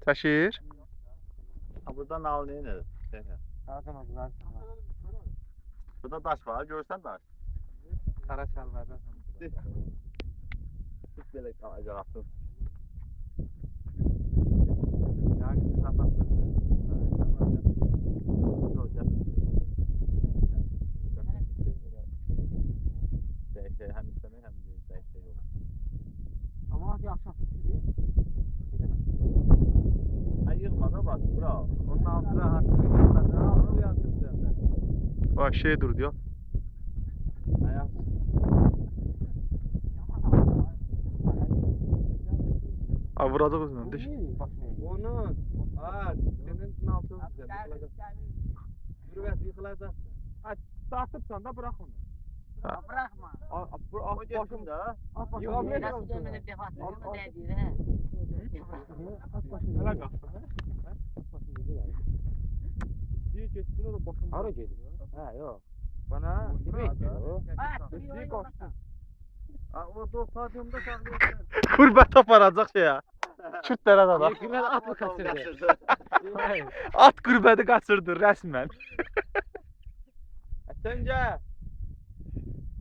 Taşır. Ha, burada nal neyin? Burada daş var, görsen daş. Kara şalvardan. Tut böyle acayapsın. Yani kapattı. Hem istemeyi hem de yok. Ama akşam. Ha yığmada bak, bravo. Onun altına hakkını yılladı. Onu bir yakın. Bak şey dur diyor. Ayak. Ha vuracak o zaman. Düş. Onun. Ha, senin altına güzel. Yürüvet yıkılacak. Ha, tartıpsan da bırak onu. Bırakma. O geçsin de. Yok, Nasıl dönmede defasını mı değdir he? Hele kalktın ha? İyi geçsin o da başım. Hara gedir? Ha, yok. Bana demek ki o. İyi koştu. Ha, o da stadyumda saklıyorsun. Kurbet aparacak şey ya. Çürtlere de bak. Yekimler at mı kaçırdı? At kurbeti kaçırdı resmen. Sence?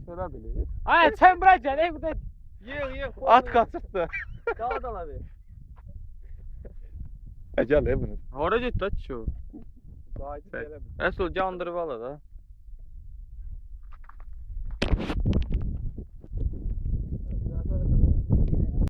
Şöyle bile. Ay sen bırakacaksın ey burada. Yığ. At kaçırdı. Daha da la bir. Gel bunu. Hara getir aç şu. Daha Sen- gelebilir. Əsl candırıb ala da.